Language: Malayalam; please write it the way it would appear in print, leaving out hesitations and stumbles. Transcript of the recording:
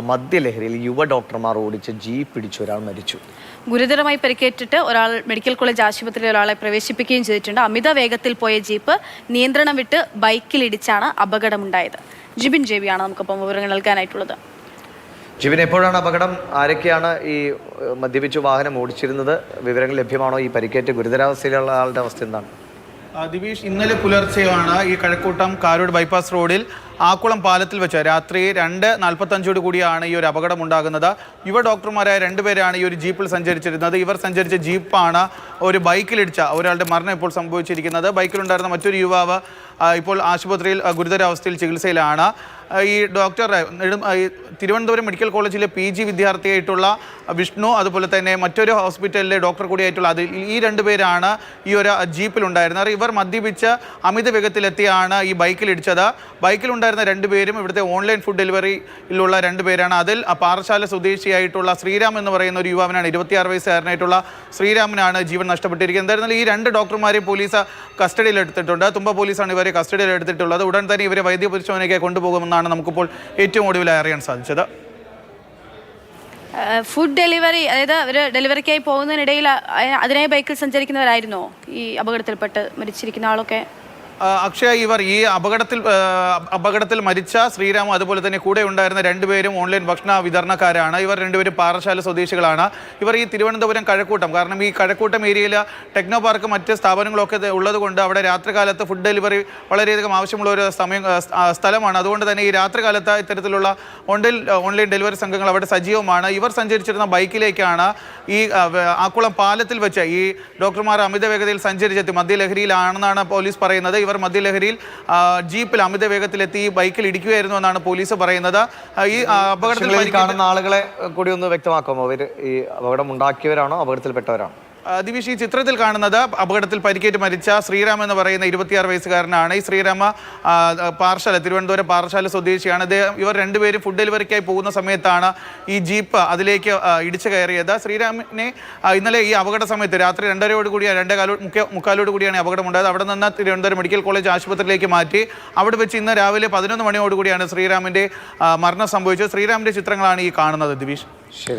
മദ്യലഹരിയിൽ യുവ ഡോക്ടർമാർ ഓടിച്ച ജീപ്പ് പിടിച്ച് ഒരാൾ മരിച്ചു. ഗുരുതരമായി പരിക്കേറ്റിട്ട് ഒരാൾ മെഡിക്കൽ കോളേജ് ആശുപത്രിയിൽ ഒരാളെ പ്രവേശിപ്പിക്കുകയും ചെയ്തിട്ടുണ്ട്. അമിത വേഗത്തിൽ പോയ ജീപ്പ് നിയന്ത്രണം വിട്ട് ബൈക്കിലിടിച്ചാണ് അപകടമുണ്ടായത്. ജിബിൻ ജെബിയാണ് നമുക്കൊപ്പം വിവരങ്ങൾ നൽകാനായിട്ടുള്ളത്. ജിബിൻ, എപ്പോഴാണ് അപകടം? ആരൊക്കെയാണ് ഈ മദ്യപിച്ചു വാഹനം ഓടിച്ചിരുന്നത്? വിവരങ്ങൾ ലഭ്യമാണോ? ഈ പരിക്കേറ്റ് ഗുരുതരാവസ്ഥയിലുള്ള ആളുടെ അവസ്ഥ എന്താണ്? ദിവിഷ്, ഇന്നലെ പുലർച്ചെയാണ് ഈ കഴക്കൂട്ടം കാരോട് ബൈപ്പാസ് റോഡിൽ ആക്കുളം പാലത്തിൽ വെച്ച് രാത്രി 2:45 കൂടിയാണ് ഈ ഒരു അപകടം ഉണ്ടാകുന്നത്. യുവ ഡോക്ടർമാരായ രണ്ടുപേരാണ് ഈ ഒരു ജീപ്പിൽ സഞ്ചരിച്ചിരുന്നത്. ഇവർ സഞ്ചരിച്ച ജീപ്പാണ് ഒരു ബൈക്കിലിടിച്ച ഒരാളുടെ മരണം ഇപ്പോൾ സംഭവിച്ചിരിക്കുന്നത്. ബൈക്കിലുണ്ടായിരുന്ന മറ്റൊരു യുവാവ് ഇപ്പോൾ ആശുപത്രിയിൽ ഗുരുതരാവസ്ഥയിൽ ചികിത്സയിലാണ്. ഈ ഡോക്ടർ തിരുവനന്തപുരം മെഡിക്കൽ കോളേജിലെ PG വിദ്യാർത്ഥിയായിട്ടുള്ള വിഷ്ണു, അതുപോലെ തന്നെ മറ്റൊരു ഹോസ്പിറ്റലിലെ ഡോക്ടർ കൂടിയായിട്ടുള്ള ഈ രണ്ടുപേരാണ് ഈ ഒരു ജീപ്പിലുണ്ടായിരുന്നത്. ഇവർ മദ്യപിച്ച് അമിത വേഗത്തിലെത്തിയാണ് ഈ ബൈക്കിലിടിച്ചത്. ബൈക്കിലുണ്ടായിരുന്ന രണ്ടുപേരും ഇവിടുത്തെ ഓൺലൈൻ ഫുഡ് ഡെലിവറിയിലുള്ള രണ്ടുപേരാണ്. അതിൽ പാറശാല സ്വദേശിയായിട്ടുള്ള ശ്രീരാം എന്ന് പറയുന്ന ഒരു യുവാവിനാണ്, 26 വയസ്സുകാരനായിട്ടുള്ള ശ്രീരാമിനാണ് ജീവൻ നഷ്ടപ്പെട്ടിരിക്കുന്നത്. എന്തായിരുന്നാലും ഈ രണ്ട് ഡോക്ടർമാരെയും പോലീസ് കസ്റ്റഡിയിലെടുത്തിട്ടുണ്ട്. തുമ്പ പോലീസാണ് ഇവരെ കസ്റ്റഡിയിലെടുത്തിട്ടുള്ളത്. ഉടൻ തന്നെ ഇവരെ വൈദ്യപരിശോധനയ്ക്ക് കൊണ്ടുപോകുമെന്നാണ് നമുക്കിപ്പോൾ ഏറ്റവും ഒടുവിലായി അറിയാൻ സാധിച്ചത്. ഫുഡ് ഡെലിവറി, അതായത് അവർ ഡെലിവറിക്കായി പോകുന്നതിനിടയിൽ അതിനായി ബൈക്കിൽ സഞ്ചരിക്കുന്നവരായിരുന്നോ ഈ അപകടത്തിൽപ്പെട്ട് മരിച്ചിരിക്കുന്ന ആളൊക്കെ? അക്ഷയ, ഇവർ ഈ അപകടത്തിൽ മരിച്ച ശ്രീരാമും അതുപോലെ തന്നെ കൂടെ ഉണ്ടായിരുന്ന രണ്ടുപേരും ഓൺലൈൻ ഭക്ഷണ വിതരണക്കാരാണ്. ഇവർ രണ്ടുപേരും പാറശാല സ്വദേശികളാണ്. ഇവർ ഈ തിരുവനന്തപുരം കഴക്കൂട്ടം, കാരണം ഈ കഴക്കൂട്ടം ഏരിയയിൽ ടെക്നോ പാർക്ക് മറ്റ് സ്ഥാപനങ്ങളൊക്കെ ഉള്ളതുകൊണ്ട് അവിടെ രാത്രികാലത്ത് ഫുഡ് ഡെലിവറി വളരെയധികം ആവശ്യമുള്ള ഒരു സ്ഥലമാണ്. അതുകൊണ്ട് തന്നെ ഈ രാത്രികാലത്ത് ഇത്തരത്തിലുള്ള ഓൺലൈൻ ഡെലിവറി സംഘങ്ങൾ അവിടെ സജീവമാണ്. ഇവർ സഞ്ചരിച്ചിരുന്ന ബൈക്കിലേക്കാണ് ഈ ആക്കുളം പാലത്തിൽ വെച്ച് ഈ ഡോക്ടർമാർ അമിത വേഗതയിൽ സഞ്ചരിച്ചെത്തി മദ്യലഹരിയിലാണെന്നാണ് പോലീസ് പറയുന്നത്. ഇവർ മദ്യലഹരിയിൽ ജീപ്പിൽ അമിത വേഗത്തിലെത്തി ബൈക്കിൽ ഇടിക്കുകയായിരുന്നു എന്നാണ് പോലീസ് പറയുന്നത്. ഈ അപകടത്തിൽ കാണുന്ന ആളുകളെ കൂടി ഒന്ന് വ്യക്തമാക്കാമോ? അവർ ഈ അപകടം ഉണ്ടാക്കിയവരാണോ അദ്ദേഹത്തിൽപ്പെട്ടവരാണോ? ദിവിഷ്, ഈ ചിത്രത്തിൽ കാണുന്നത് അപകടത്തിൽ പരിക്കേറ്റ് മരിച്ച ശ്രീരാം എന്ന് പറയുന്ന 26 വയസ്സുകാരനാണ്. ഈ ശ്രീരാമ തിരുവനന്തപുരം പാറശാല സ്വദേശിയാണ്. ഇവർ രണ്ടുപേരും ഫുഡ് ഡെലിവറിക്കായി പോകുന്ന സമയത്താണ് ഈ ജീപ്പ് അതിലേക്ക് ഇടിച്ചു കയറിയത്. ശ്രീരാമിനെ ഇന്നലെ ഈ അപകട സമയത്ത് രാത്രി 2:45 കൂടിയാണ് അപകടമുണ്ടായത്. അവിടെ നിന്ന് തിരുവനന്തപുരം മെഡിക്കൽ കോളേജ് ആശുപത്രിയിലേക്ക് മാറ്റി. അവിടെ വെച്ച് ഇന്ന് രാവിലെ 11 മണിയോടുകൂടിയാണ് ശ്രീരാമിൻ്റെ മരണം സംഭവിച്ചത്. ശ്രീരാമിൻ്റെ ചിത്രങ്ങളാണ് ഈ കാണുന്നത്. ദിവിഷ്, ശരി.